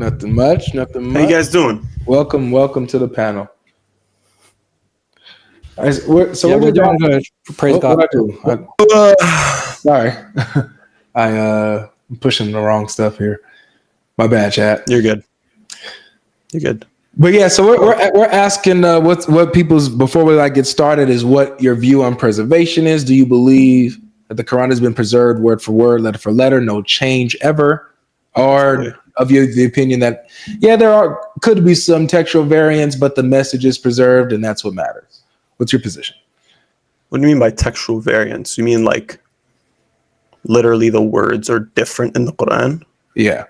Nothing much. Nothing much. How you guys doing? Welcome to the panel. We're doing good. Praise God. What I do? Sorry, I'm pushing the wrong stuff here. My bad, chat. You're good. But yeah, so we're asking what people's, before we get started, is what your view on preservation is. Do you believe that the Quran has been preserved word for word, letter for letter, no change ever, or of you the opinion that there could be some textual variants, but the message is preserved and that's what matters? What's your position? What do you mean by textual variants? You mean like literally the words are different in the Quran? Yeah.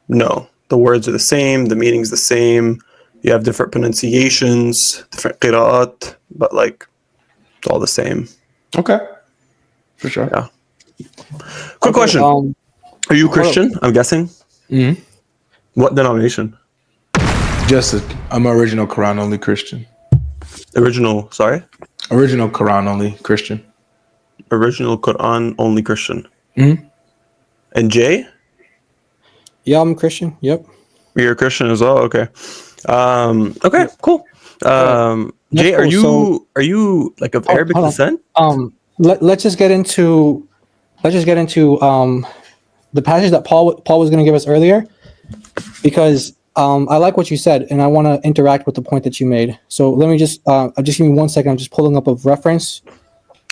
No, the words are the same, the meaning's the same. You have different pronunciations, different qira'at, but like it's all the same. Okay. For sure. Yeah. Quick question. Are you Christian? I'm guessing. Mm-hmm. What denomination? I'm an original Quran only Christian. Original Quran only Christian. Original Quran only Christian. Mm-hmm. And Jay? Yeah, I'm Christian. Yep. You're a Christian as well? Okay. Okay, cool. Jay, are you like of Arabic descent? Let's just get into the passage that Paul was going to give us earlier, because I like what you said and I want to interact with the point that you made. So let me just give me 1 second. I'm just pulling up a reference.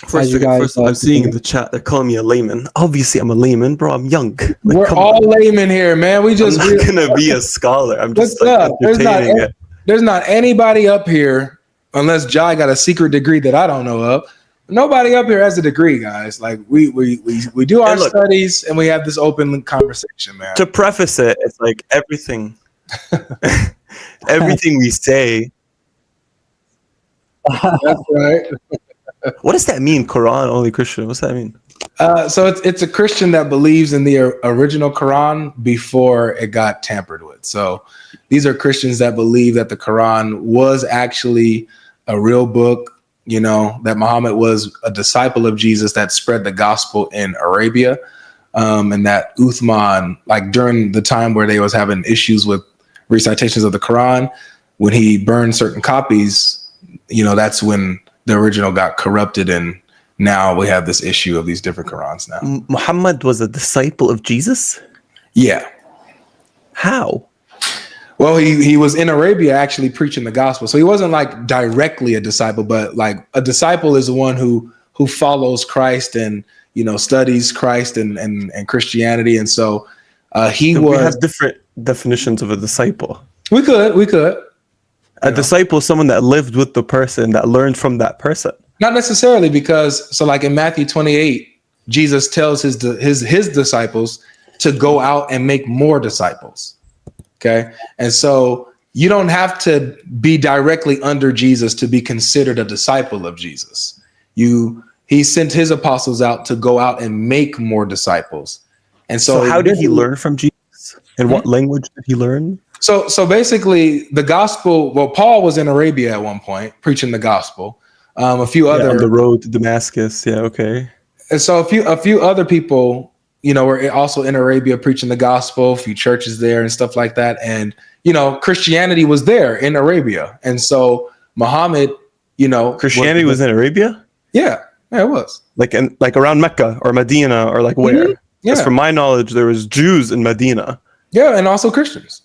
First, I'm seeing in the chat they're calling me a layman. Obviously, I'm a layman, bro. I'm young. Like, we're all laymen here, man. I'm not gonna be a scholar. I'm just entertaining it. There's not anybody up here, unless Jai got a secret degree that I don't know of. Nobody up here has a degree, guys. Like we do our studies and we have this open conversation, man. To preface it, it's like everything we say. That's right. What does that mean, Quran only Christian? What's that mean? So it's a Christian that believes in the original Quran before it got tampered with. So these are Christians that believe that the Quran was actually a real book, that Muhammad was a disciple of Jesus that spread the gospel in Arabia, and that Uthman, like during the time where they was having issues with recitations of the Quran, when he burned certain copies, that's when the original got corrupted, and now we have this issue of these different Qurans now. Muhammad was a disciple of Jesus? Yeah. How? Well, he was in Arabia actually preaching the gospel. So he wasn't like directly a disciple, but like a disciple is the one who follows Christ and, studies Christ and Christianity. And so we have different definitions of a disciple. We could. A disciple is someone that lived with the person, that learned from that person. Not necessarily, because like in Matthew 28, Jesus tells his disciples to go out and make more disciples. Okay. And so you don't have to be directly under Jesus to be considered a disciple of Jesus. He sent his apostles out to go out and make more disciples. And so how did he learn from Jesus? In what language did he learn? So basically the gospel, Paul was in Arabia at one point preaching the gospel. A few other on the road to Damascus. Yeah. Okay. And so a few other people, were also in Arabia preaching the gospel, a few churches there and stuff like that. And, Christianity was there in Arabia. And so Muhammad, Christianity was in Arabia? Yeah, it was. Like around Mecca or Medina or like where? Mm-hmm. Yeah. Because from my knowledge, there was Jews in Medina. Yeah, and also Christians.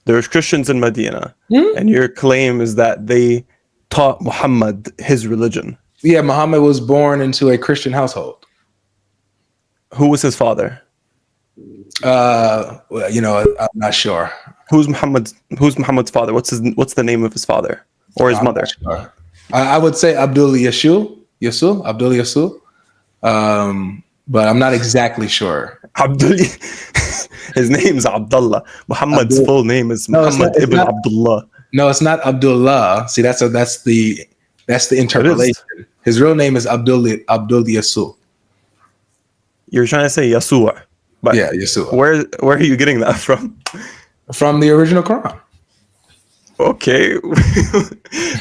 There's Christians in Medina. Mm-hmm. And your claim is that they taught Muhammad his religion. Yeah, Muhammad was born into a Christian household. Who was his father? I'm not sure. Who's Muhammad's father? What's the name of his father or his mother? Sure. I would say Abdul Yasul. But I'm not exactly sure. His name is Abdullah. Muhammad's full name is Muhammad ibn Abdullah. No, it's not Abdullah. See, that's the interpolation. His real name is Abdul Yasul. You're trying to say Yasua. But yeah, Yasua. Where are you getting that from? From the original Quran. Okay.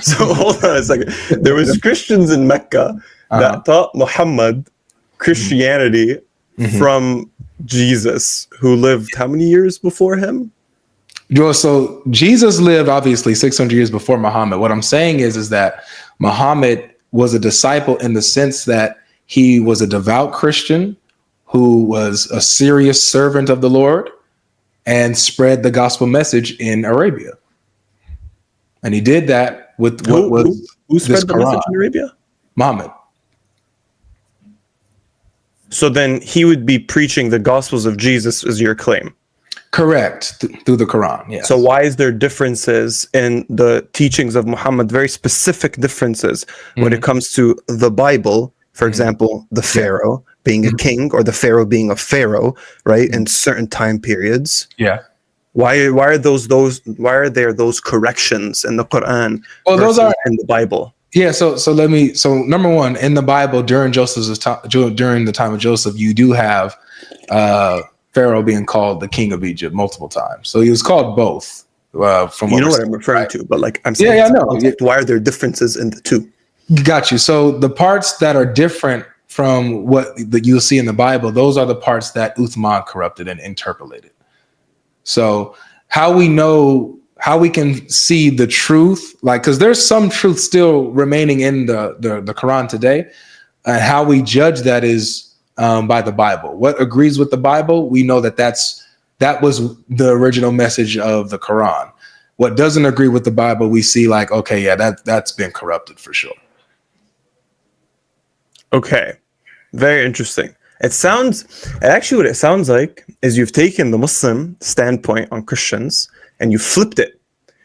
So hold on a second. There was Christians in Mecca that taught Muhammad Christianity from Jesus, who lived how many years before him? Well, so Jesus lived obviously 600 years before Muhammad. What I'm saying is that Muhammad was a disciple in the sense that he was a devout Christian who was a serious servant of the Lord and spread the gospel message in Arabia. And he did that with what who spread the message in Arabia? Muhammad. So then he would be preaching the gospels of Jesus, is your claim? Correct, through the Quran, yes. So why is there differences in the teachings of Muhammad, very specific differences when it comes to the Bible, for example, the Pharaoh being a king or the Pharaoh being a pharaoh, right, in certain time periods? Yeah. Why are there those corrections in the Quran those are in the Bible? Yeah, so number one, in the Bible during during the time of Joseph, you do have Pharaoh being called the king of Egypt multiple times. So he was called both. From what I'm referring to, but like I'm saying, I know. Why are there differences in the two? Got you. So the parts that are different from what you'll see in the Bible, those are the parts that Uthman corrupted and interpolated. So how we can see the truth, like, because there's some truth still remaining in the Quran today, and how we judge that is by the Bible. What agrees with the Bible, we know that was the original message of the Quran. What doesn't agree with the Bible, we see like, okay, yeah, that's been corrupted for sure. Okay, very interesting. What it sounds like is you've taken the Muslim standpoint on Christians and you flipped it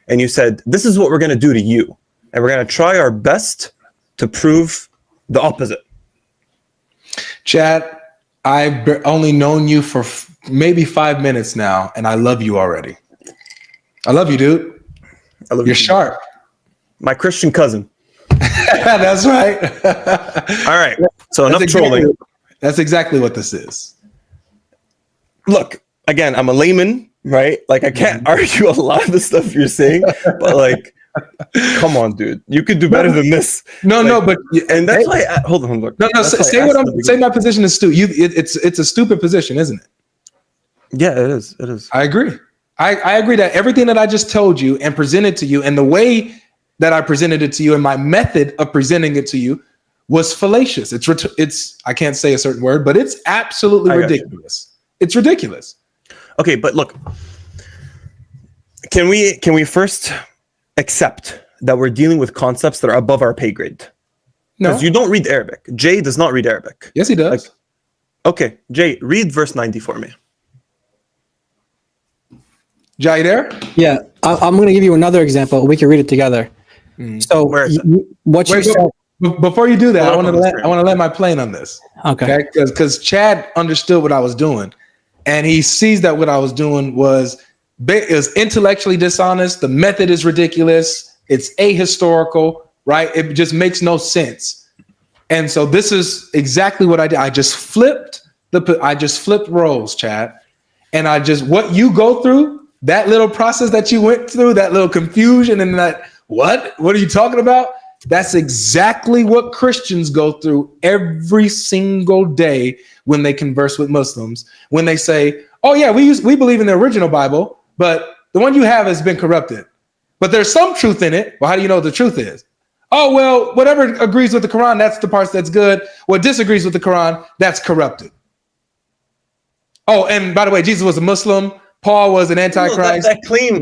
and you said, this is what we're going to do to you. And we're going to try our best to prove the opposite. Chad, I've only known you for maybe 5 minutes now, and I love you already. I love you, dude. I love You're sharp. My Christian cousin. That's right. All right. So enough trolling. That's exactly what this is. Look, again, I'm a layman, right? Like, I can't argue a lot of the stuff you're saying, but like, come on, dude. You could do better than this. But and that's why. Hold on, look. No. Say my position is stupid. It's a stupid position, isn't it? Yeah, it is. It is. I agree. I agree that everything that I just told you and presented to you, and the way that I presented it to you, and my method of presenting it to you, was fallacious. It's I can't say a certain word, but it's absolutely ridiculous. It's ridiculous. Okay, but look, can we first accept that we're dealing with concepts that are above our pay grade? No, because you don't read Arabic. Jay does not read Arabic. Yes, he does. Okay, Jay, read verse 90 for me. Jay, there? Yeah, I'm going to give you another example. We can read it together. So Where is it? What you said. Before you do that, I want to let my plane on this. Okay. Because Chad understood what I was doing, and he sees that what I was doing was intellectually dishonest. The method is ridiculous. It's ahistorical, right? It just makes no sense. And so this is exactly what I did. I just flipped roles, Chad, and what you go through, that little process that you went through, that little confusion, and that what are you talking about? That's exactly what Christians go through every single day when they converse with Muslims. When they say, "Oh yeah, we believe in the original Bible, but the one you have has been corrupted. But there's some truth in it." Well, how do you know what the truth is? Oh, well, whatever agrees with the Quran, that's the parts that's good. What disagrees with the Quran, that's corrupted. Oh, and by the way, Jesus was a Muslim. Paul was an antichrist. That claim,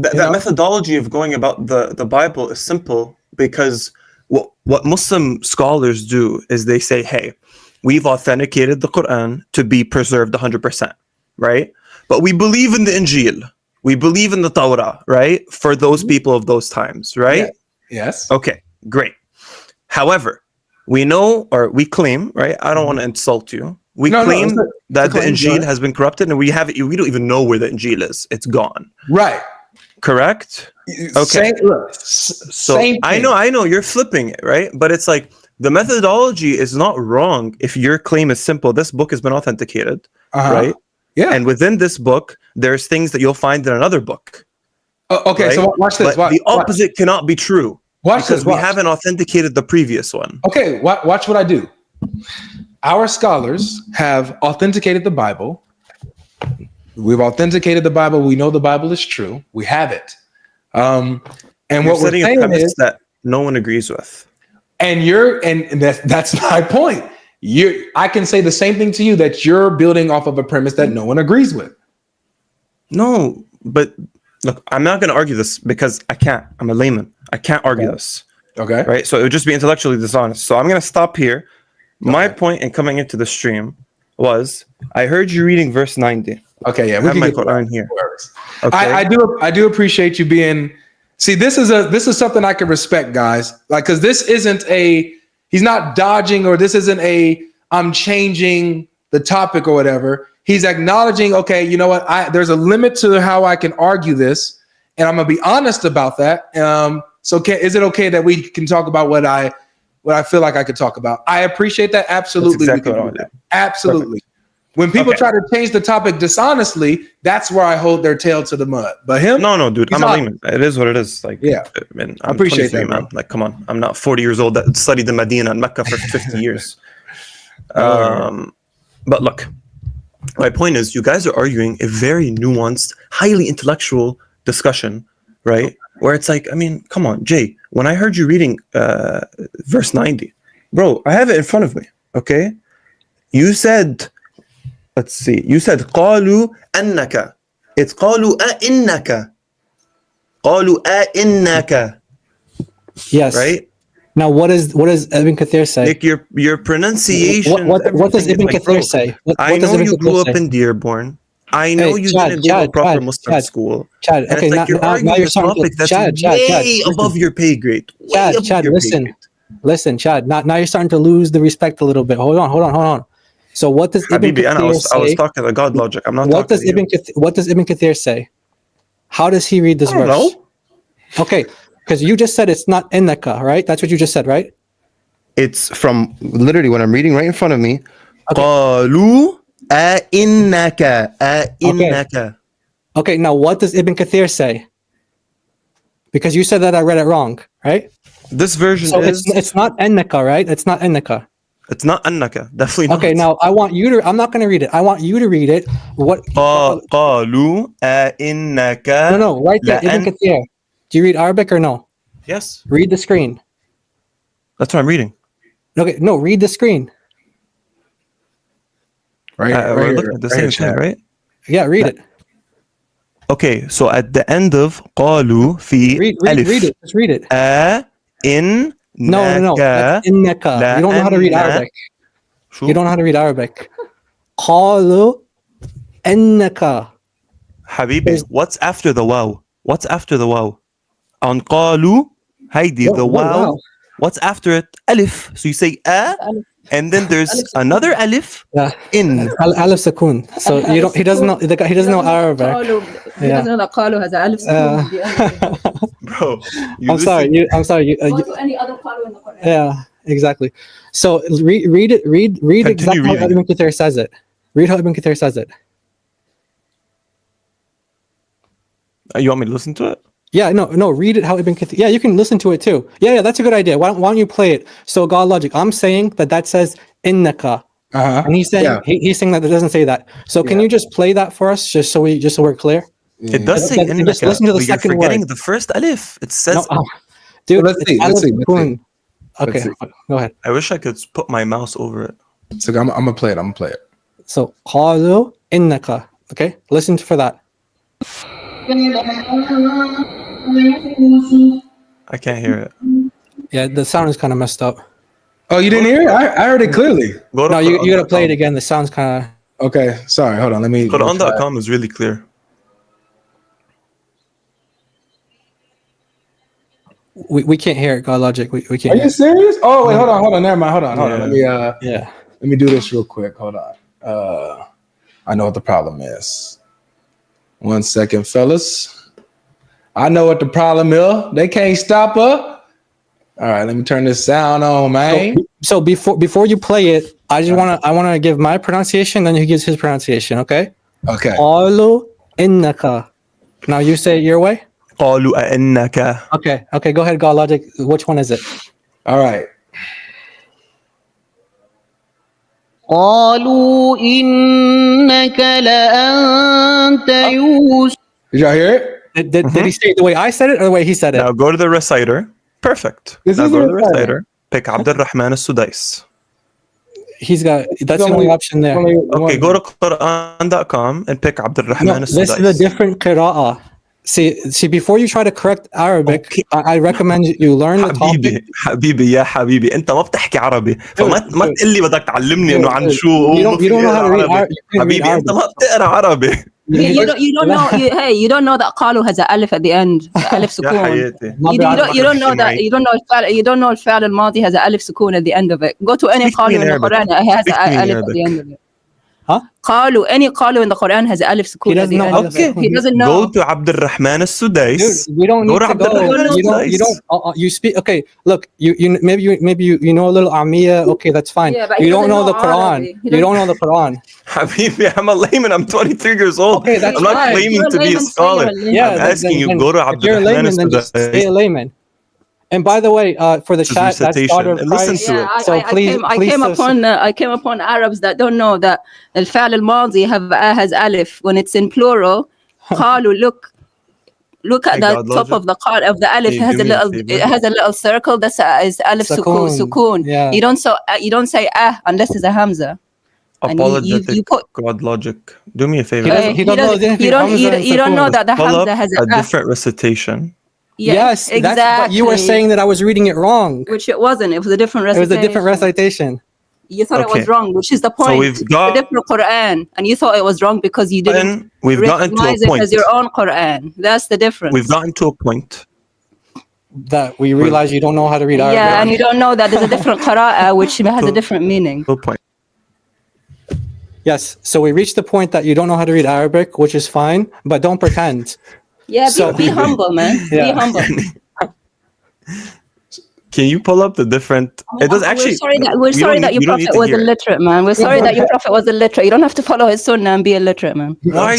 that methodology of going about the Bible is simple, because what Muslim scholars do is they say, hey, we've authenticated the Quran to be preserved 100%, right? But we believe in the Injil. We believe in the Torah, right? For those people of those times, right? Yes. Okay, great. However, we know, or we claim, right? I don't want to insult you. We claim that the Injil has been corrupted, and we don't even know where the Injil is. It's gone. Right. Correct? Okay. Same I know you're flipping it, right? But it's like, the methodology is not wrong if your claim is simple. This book has been authenticated, right? Yeah. And within this book, there's things that you'll find in another book. Okay, right? so watch this. But the opposite cannot be true. Because we haven't authenticated the previous one. Okay, watch what I do. Our scholars have authenticated the Bible We've authenticated the Bible. We know the Bible is true. We have it. And You're what we're setting a saying premise is, that no one agrees with. and that's my point. I can say the same thing to you, that you're building off of a premise that no one agrees with. No, but look, I'm not going to argue this because I can't. I'm a layman. I can't argue this. Okay. Right? So it would just be intellectually dishonest. So I'm going to stop here. My point in coming into the stream was I heard you reading verse 90. Okay, yeah, I we have can my get Quran here. Okay. I do appreciate you being. See, this is something I can respect, guys. Like, because this isn't he's not dodging, or this isn't I'm changing the topic or whatever. He's acknowledging, okay, you know what? There's a limit to how I can argue this, and I'm gonna be honest about that. So is it okay that we can talk about what I feel like I could talk about? I appreciate that. Absolutely. That's exactly what I want to do. Absolutely. Perfect. When people try to change the topic dishonestly, that's where I hold their tail to the mud. But him? No, dude. I'm a layman. It is what it is. Like, yeah. Man, I appreciate that, man. Like, come on. I'm not 40 years old that studied in Medina and Mecca for 50 years. But look, my point is, you guys are arguing a very nuanced, highly intellectual discussion, right? Where it's like, I mean, come on, Jay. When I heard you reading verse 90, bro, I have it in front of me. Okay, you said. Let's see. You said قالوا أنك. It's قالوا أئنك. قالوا أئنك. Yes. Right? Now what does Ibn Kathir say? Like your pronunciation. What does Ibn Kathir say? I know you grew up in Dearborn. I know you didn't go to proper Muslim school. Chad, okay, now you're starting to Chad, way above your pay grade. Chad, listen, Chad. Now you're starting to lose the respect a little bit. Hold on. So what does Ibn Kathir say? I was talking to GodLogic. I'm not what talking to you. What does Ibn Kathir say? How does he read this verse? No. Okay, because you just said it's not innaka, right? That's what you just said, right? It's from literally what I'm reading right in front of me. قالوا أئنك أئنك. Okay, now what does Ibn Kathir say? Because you said that I read it wrong, right? This version it's not innaka, right? It's not innaka. It's not annaka, definitely not. Okay, now I want you to. I'm not going to read it. I want you to read it. What? قالوا أئنك. No, right there. Ibn Kathir. Do you read Arabic or no? Yes. Read the screen. That's what I'm reading. Okay, no, read the screen. We're looking at the same thing, right? Yeah, read it. Okay, so at the end of قالوا في ألف. Read it. Just read it. إن. No. That's innaka. You don't know how to read Arabic. You don't know how to read Arabic. قالوا إنك. Habibi, what's after the wow? What's after the wow? On قالوا, Heidi, the wow. What's after it? Alif. So you say and then there's another alif. Yeah. In. Alif sakun. So he doesn't know Arabic. He doesn't know that قالوا has alif sakun. Bro, I'm sorry. Any other qalu in the Quran. Yeah, exactly. So read it. Read exactly how Ibn Kathir says it. Read how Ibn Kathir says it. You want me to listen to it? Yeah, no. Read it how Ibn Kathir. Yeah, you can listen to it too. Yeah, that's a good idea. Why don't you play it? So GodLogic, I'm saying that says innaka, and he's saying he's saying that it doesn't say that. So can you just play that for us, just so we're clear? It does say innaka. Just listen to the second word. You're forgetting the first alif. It says. No, dude, well, let's see. Okay, go ahead. I wish I could put my mouse over it. So I'm gonna play it. So قالوا innaka. Okay, listen for that. I can't hear it. Yeah, the sound is kind of messed up. Oh, you didn't hear it? I heard it clearly. No, you gotta play it again. The sound's kind of. Okay, sorry. Hold on. Let me. Quran.com is really clear. We can't hear it. GodLogic. We can't. Are you serious? Oh wait, hold on. Never mind. Hold on. Let me let me do this real quick. Hold on. I know what the problem is. 1 second, fellas. I know what the problem is. They can't stop her. All right, let me turn this sound on, man. So before you play it, I wanna give my pronunciation, then he gives his pronunciation. Okay. Okay. قالوا إنك. Now you say it your way. قالوا أئنك. Okay. Go ahead, GodLogic. Which one is it? All right. قالوا إنك لأنت يوسف. Did y'all hear it? Did he say it the way I said it or the way he said it? Now go to the reciter. Perfect. This Now is go to the the reciter. Pick Abd al-Rahman al-Sudais. That's the only option there. Okay, go to Quran.com and pick Abd al-Rahman No, al-Sudais. this is a different qira'ah. See, before you try to correct Arabic, Okay. I recommend you learn the topic. حبيبي يا حبيبي انت ما بتحكي عربي فما ما تقول لي بدك تعلمني انه عن شو You don't know how to read Arabic. حبيبي انت ما بتقرا عربي You don't know. You don't know that قالوا has an alif at the end. Alif يا سكون. حياتي You don't know that. You don't know الفعل الماضي has an alif سكون at the end of it. Go to any Speak قالوا me in in the Arabic. Quran. It has Speak an me in alif at the Arabic. end of it. Huh? Any قالوا in the Quran has an alif سكون He at the doesn't end know of how it. to- He doesn't know. Go to Abd al-Rahman al-Sudais. Dude, we don't need to Abd al-Rahman go. You don't. You speak. Okay, look. Maybe you know a little Amiya. Okay, that's fine. Yeah, but you he don't doesn't know the know Quran. Arabic. He You don't know the Quran. حبيبي I'm a layman. I'm 23 years old. Okay, that's I'm not fine. claiming You're a to be a layman, say scholar. you're a layman. Yeah, I'm asking you, then go to if Abd you're a al-Rahman layman, then just stay a al-Sudais. layman. And by the way, for the This is chat, that's recitation. daughter of And listen Christ. to Yeah, it. So I came upon Arabs that don't know that الفعل الماضي has alif when it's in plural. قالوا look at Hey, the GodLogic. top of the alif. Hey, It has do a me a little. favor. It has a little circle. That's is alif Sukoon. sukoon. Yeah. You don't say unless it's a hamza. And Apologetic you put. GodLogic. Do me a favor. He doesn't know the difference You between Hamza and don't know Sukoon. that the Pull up hamza has a different recitation. Yes, exactly. but you were saying that I was reading it wrong. Which it wasn't. It was a different It recitation. was a different recitation. You thought it was Okay. wrong, which is the point. So we've got a different Quran, and you thought it was wrong because you didn't we've gotten to a recognize it point. as your own Quran. That's the difference. We've gotten to a point. That we realize you don't know how to read Arabic. Yeah, and you don't know that there's a different qira'ah which has a different meaning. To a point. Yes, so we reached the point that you don't know how to read Arabic, which is fine, but don't pretend. Yeah, So- be humble, man. Be Yeah. humble. Can you pull up the different? It does actually. We're sorry that your prophet was illiterate, man. We're sorry that your prophet was illiterate. You don't have to follow his sunnah and be illiterate, man. Why?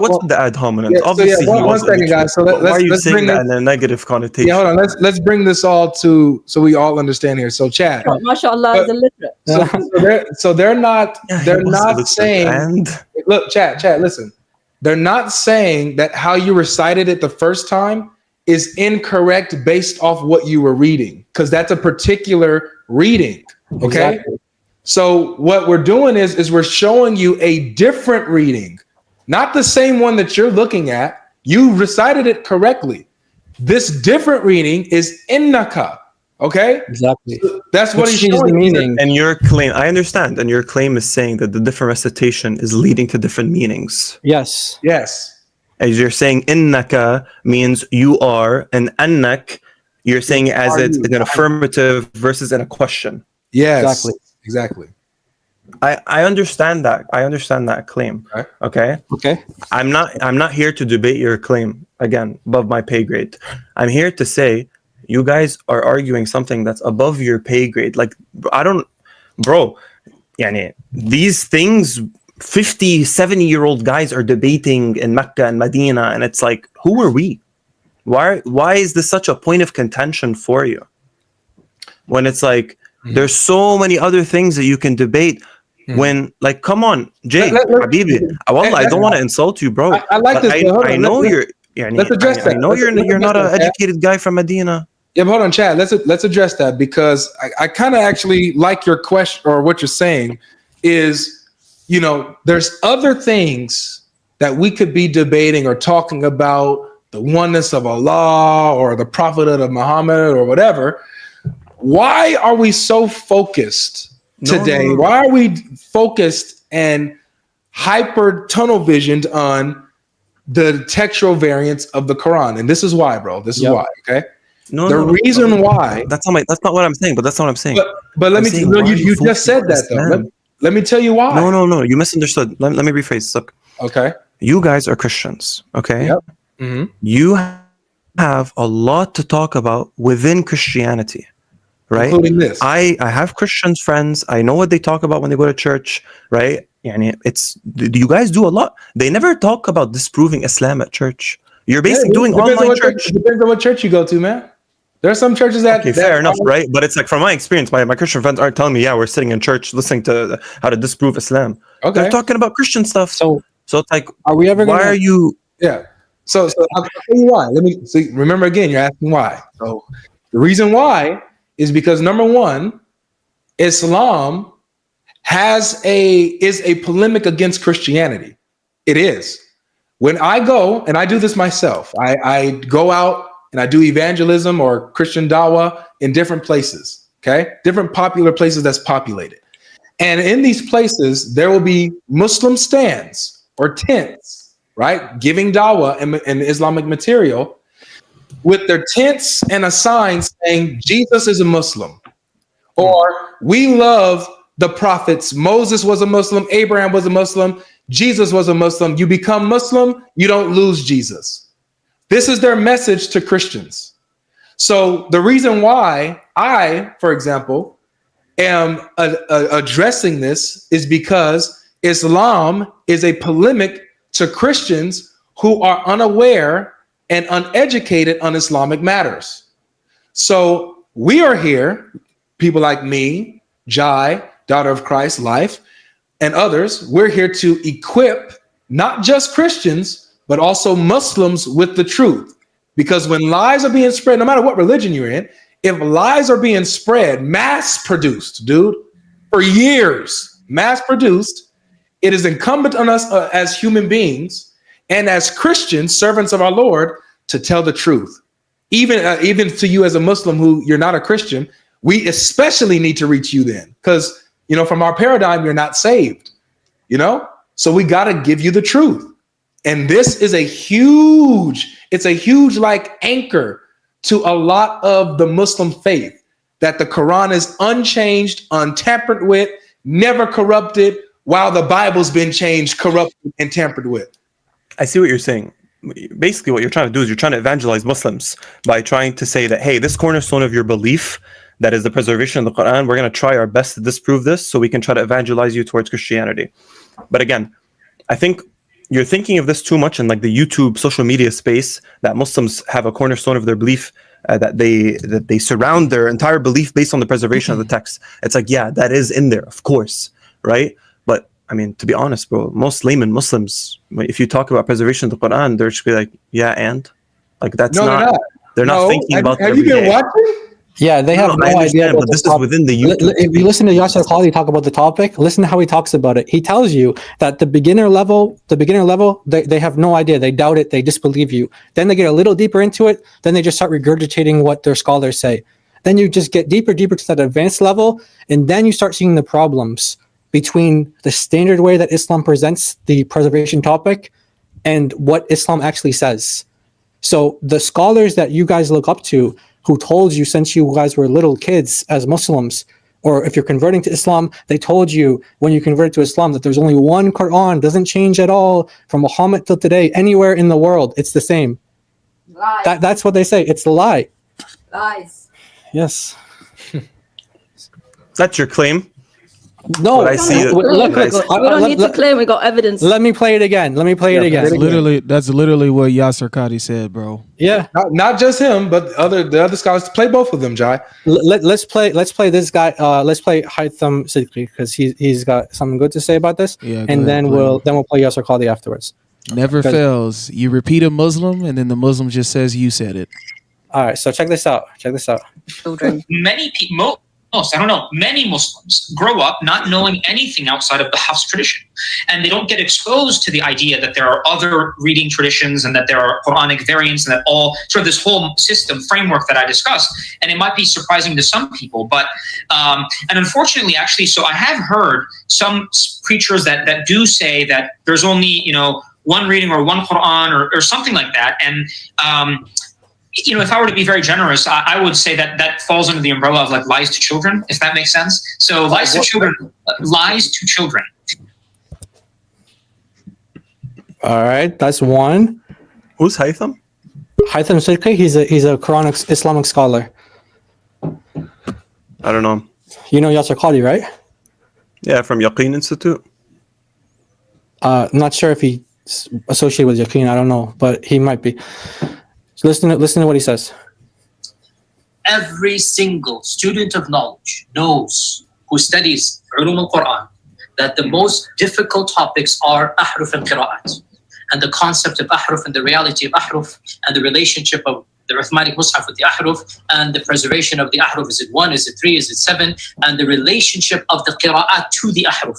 What's with the ad hominem? Yeah, Obviously, so yeah, he one was second, illiterate. guys. So But why are you let's saying bring that this- in a negative connotation? Yeah, hold on. Let's bring this all to so we all understand here. So, Chad. MashaAllah is illiterate. So they're not Yeah, he they're was not illiterate. saying. And Look, Chad, listen. They're not saying that how you recited it the first time is incorrect based off what you were reading, because that's a particular reading. Okay. Exactly. So what we're doing is we're showing you a different reading, not the same one that you're looking at. You recited it correctly. This different reading is innaka. Okay. Exactly. That's what Which he's changes the showing. meaning. and your claim, I understand, and your claim is saying that the different recitation is leading to different meanings. Yes. Yes. As you're saying, innaka means you are, and annak, you're saying it as Are it's you? in an affirmative versus in a question. Yes. Exactly. I understand that. I understand that claim. Right. Okay. Okay. I'm not here to debate your claim again above my pay grade. I'm here to say you guys are arguing something that's above your pay grade. Like yani, these things 50, 70-year-old guys are debating in Mecca and Medina, and it's like, who are we? Why is this such a point of contention for you? When it's like there's so many other things that you can debate. When, like, come on, Jay, Habibi, wallah, I don't want to insult you, bro. I like this. I know you're. let's address I that. know Let's you're not an address that. educated guy from Medina. Yeah, but hold on, Chad. Let's address that, because I kind of actually like your question, or what you're saying is, there's other things that we could be debating or talking about, the oneness of Allah or the prophet of Muhammad or whatever. Why are we so focused today? No. Why are we focused and hyper tunnel visioned on the textual variants of the Quran? And this is why, bro. This is why. Okay. The reason why. That's not what I'm saying. But that's not what I'm saying. But let me. You just said that though. Let me tell you why. No. You misunderstood. Let me rephrase. Look. Okay. You guys are Christians. Okay. Yep. Mm-hmm. You have a lot to talk about within Christianity. Right. Including this. I have Christian friends. I know what they talk about when they go to church. Right. And you guys do a lot. They never talk about disproving Islam at church. You're basically doing online church. Depends on what church you go to, man. There are some churches that fair enough, right? But it's like from my experience, my Christian friends aren't telling me, yeah, we're sitting in church listening to how to disprove Islam. Okay. They're talking about Christian stuff. So it's like, are we ever why are you? Yeah. So I'll tell you why. Let me see. Remember again, you're asking why. So the reason why is because number one, Islam is a polemic against Christianity. It is. When I go, and I do this myself, I go out and I do evangelism or Christian dawah in different places, okay? Different popular places that's populated. And in these places, there will be Muslim stands or tents, right? Giving dawah and Islamic material with their tents and a sign saying, Jesus is a Muslim. Or we love the prophets. Moses was a Muslim. Abraham was a Muslim. Jesus was a Muslim. You become Muslim, you don't lose Jesus. This is their message to Christians. So the reason why I, for example, am addressing this is because Islam is a polemic to Christians who are unaware and uneducated on Islamic matters. So we are here, people like me, Jai, Daughter of Christ, Life, and others, we're here to equip not just Christians, but also Muslims with the truth. Because when lies are being spread, no matter what religion you're in, if lies are being spread, mass produced, dude, for years, mass produced, it is incumbent on us as human beings and as Christians, servants of our Lord, to tell the truth. Even to you as a Muslim who you're not a Christian, we especially need to reach you then, because from our paradigm, you're not saved, so we got to give you the truth. And this is a huge like anchor to a lot of the Muslim faith, that the Quran is unchanged, untampered with, never corrupted, while the Bible's been changed, corrupted, and tampered with. I see what you're saying. Basically, what you're trying to do is you're trying to evangelize Muslims by trying to say that, hey, this cornerstone of your belief, that is the preservation of the Quran, we're going to try our best to disprove this so we can try to evangelize you towards Christianity. But again, I think you're thinking of this too much in like the YouTube social media space, that Muslims have a cornerstone of their belief, that they surround their entire belief based on the preservation of the text. It's like, yeah, that is in there, of course, right? But I mean, to be honest, bro, most layman Muslims, if you talk about preservation of the Quran, they're just be like, yeah, and like that's they're not thinking about. Have you been watching? Yeah, they have no idea. But this is within the YouTube. If you listen to Yasser Qadhi talk about the topic, listen to how he talks about it. He tells you that the beginner level, they have no idea. They doubt it. They disbelieve you. Then they get a little deeper into it. Then they just start regurgitating what their scholars say. Then you just get deeper to that advanced level. And then you start seeing the problems between the standard way that Islam presents the preservation topic and what Islam actually says. So the scholars that you guys look up to, who told you since you guys were little kids as Muslims, or if you're converting to Islam, they told you when you convert to Islam that there's only one Quran, doesn't change at all from Muhammad till today, anywhere in the world, it's the same. Lies. That's what they say. It's a lie. Lies. Yes. That's your claim. No, I see it. We don't need to claim we got evidence. Let me play it again. That's literally what Yasser Qadhi said, bro. Yeah. Not just him, but the other scholars. Play both of them, Jai. Let's play this guy. Let's play Haytham Siddiqui because he's got something good to say about this. Yeah, and then we'll play Yasser Qadhi afterwards. Never fails. You repeat a Muslim, and then the Muslim just says you said it. All right. So check this out. Children. Many people. Many Muslims grow up not knowing anything outside of the Hafs tradition. And they don't get exposed to the idea that there are other reading traditions and that there are Quranic variants and that all sort of this whole system framework that I discussed. And it might be surprising to some people, but, and unfortunately, actually, so I have heard some preachers that do say that there's only, one reading or one Quran or something like that. And, if I were to be very generous, I would say that falls under the umbrella of like lies to children, if that makes sense. So lies to children. All right, that's one. Who's Haytham? Haytham Siddiqui. He's a Quranic Islamic scholar. I don't know. You know Yasser Qadhi, right? Yeah, from Yaqeen Institute. Not sure if he's associated with Yaqeen. I don't know, but he might be. So listen to what he says. every single student of knowledge knows, who studies ulum al-Quran, that the most difficult topics are ahruf and qira'at, and the concept of ahruf and the reality of ahruf, and the relationship of the Uthmanic Mus'haf with the ahruf, and the preservation of the ahruf. Is it 1? Is it 3? Is it 7? And the relationship of the qira'at to the ahruf.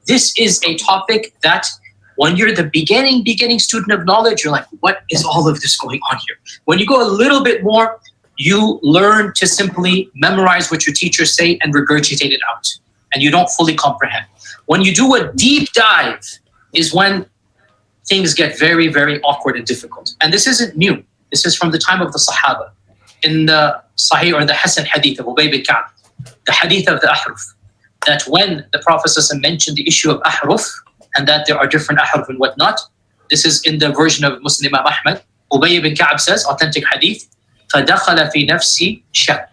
This is a topic that when you're the beginning student of knowledge, you're like, what is all of this going on here? When you go a little bit more, you learn to simply memorize what your teachers say and regurgitate it out, and you don't fully comprehend. When you do a deep dive is when things get very, very awkward and difficult. And this isn't new. This is from the time of the Sahaba. In the Sahih or the Hasan hadith of Ubay bin Ka'b, the hadith of the ahruf, that when the Prophet mentioned the issue of ahruf, and that there are different ahruf and whatnot, this is in the version of Muslim Imam Ahmad. Ubay bin Ka'b says, authentic hadith, فَدَخَلَ فِي نَفْسِي شَكٍّ.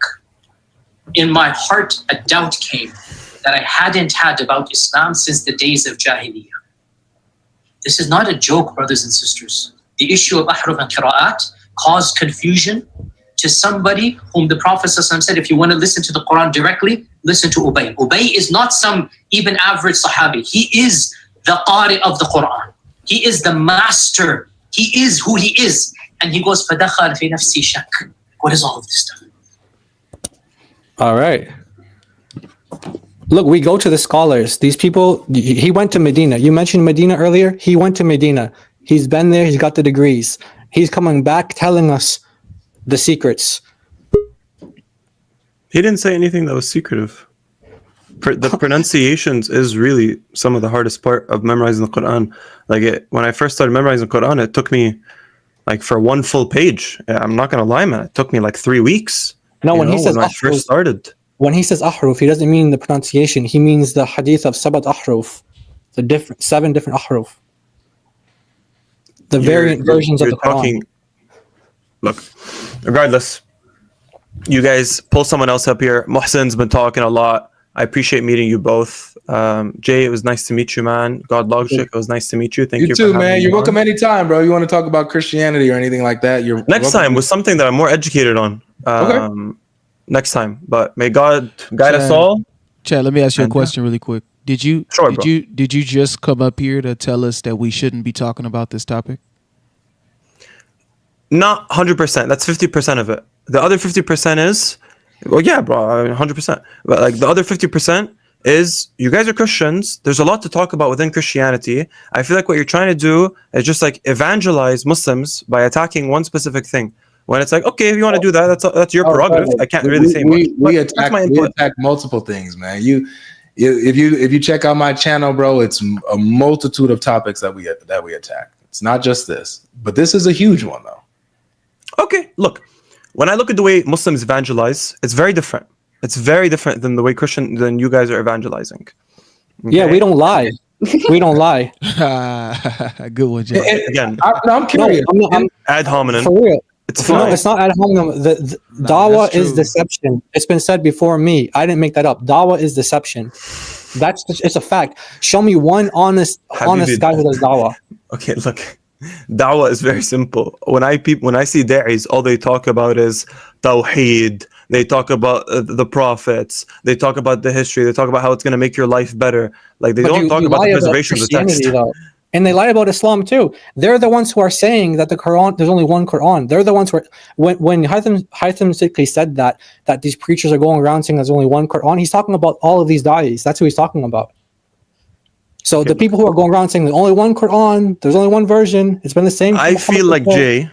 In my heart, a doubt came that I hadn't had about Islam since the days of Jahiliyyah. This is not a joke, brothers and sisters. The issue of ahruf and qira'at caused confusion to somebody whom the Prophet said, if you want to listen to the Quran directly, listen to Ubay. Ubay is not some even average Sahabi. He is the Qari of the Quran. He is the master. He is who he is. And he goes, فَدَخَلْ فِي نَفْسِي شَكٍّ. What is all of this stuff? All right. Look, we go to the scholars. These people, he went to Medina. You mentioned Medina earlier. He went to Medina. He's been there. He's got the degrees. He's coming back telling us the secrets. He didn't say anything that was secretive. The pronunciations is really some of the hardest part of memorizing the Quran. When I first started memorizing the Quran, it took me for one full page. I'm not gonna lie, man. It took me 3 weeks. No, when he says when I first started. When he says ahruf, he doesn't mean the pronunciation. He means the hadith of sabat ahruf, the 7 different ahruf, the variant versions of the Quran. Look, regardless, you guys pull someone else up here. Muhsin's been talking a lot. I appreciate meeting you both. Jay, it was nice to meet you, man. GodLogic, it was nice to meet you. Thank you too, for man. You're welcome on. Anytime, bro. You want to talk about Christianity or anything like that? You're next time with something that I'm more educated on. Okay. Next time, but may God guide us all. Chad, let me ask you a question really quick. Did you just come up here to tell us that we shouldn't be talking about this topic? Not 100%. That's 50% of it. The other 50% is, well, yeah, bro, 100%. But the other 50% is, you guys are Christians. There's a lot to talk about within Christianity. I feel like what you're trying to do is just evangelize Muslims by attacking one specific thing. When it's okay, if you want to do that, that's your prerogative. I can't really say much. We attack multiple things, man. If you check out my channel, bro, it's a multitude of topics that we attack. It's not just this, but this is a huge one, though. Okay, look, when I look at the way Muslims evangelize, it's very different. It's very different than the way than you guys are evangelizing. Okay? Yeah, we don't lie. We don't lie. Good one, Jay. Again, I'm curious. I'm ad hominem. For real. It's fine. No, it's not ad hominem. The dawah is deception. It's been said before me. I didn't make that up. Dawah is deception. It's a fact. Show me one honest guy who does dawah. Okay, look, dawah is very simple. When I see da'is, all they talk about is tawheed. They talk about the prophets. They talk about the history. They talk about how it's going to make your life better. They don't talk about the preservation of the text. Though. And they lie about Islam too. They're the ones who are saying that the Quran, there's only one Quran. They're the ones who are, when Haytham Siddiqui said that these preachers are going around saying there's only one Quran, he's talking about all of these da'is. That's who he's talking about. So the people who are going around saying there's only one Quran, there's only one version, it's been the same. I feel like, Jay,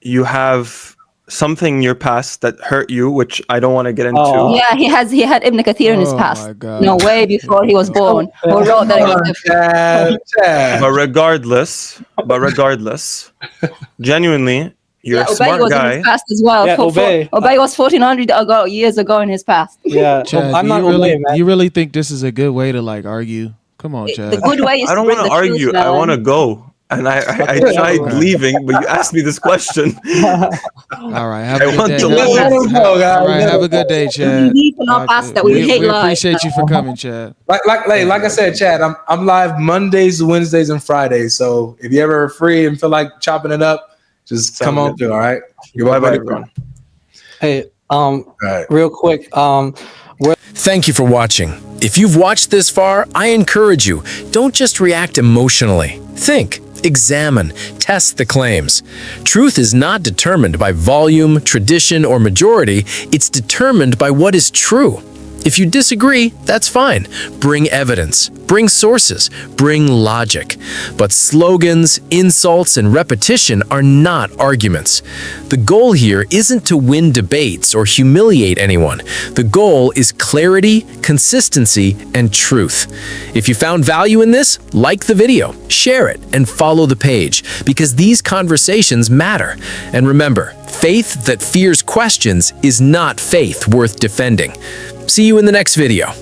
you have something in your past that hurt you, which I don't want to get into. Yeah, he had Ibn Kathir in his past. No, way before he was born. Who wrote that it was But regardless, genuinely, you're a smart was guy. In his past as well. Yeah, Ubay was 1400 years ago in his past. Yeah, Chad, I'm not really, man. You really think this is a good way to argue? Come on, Chad. The good way is I don't want to argue. Truth, I want to go. And I tried leaving, but you asked me this question. All right, have a good day. All right, have a good day, Chad. We need to not pass that. We hate we lies. appreciate you for coming, Chad. Like I said, Chad, I'm live Mondays, Wednesdays, and Fridays. So if you ever are free and feel like chopping it up, just come on through. All right. Bye, everyone. Hey, Real quick. Thank you for watching. If you've watched this far, I encourage you, don't just react emotionally. Think, examine, test the claims. Truth is not determined by volume, tradition, or majority. It's determined by what is true. If you disagree, that's fine. Bring evidence, bring sources, bring logic. But slogans, insults, and repetition are not arguments. The goal here isn't to win debates or humiliate anyone. The goal is clarity, consistency, and truth. If you found value in this, like the video, share it, and follow the page, because these conversations matter. And remember, faith that fears questions is not faith worth defending. See you in the next video.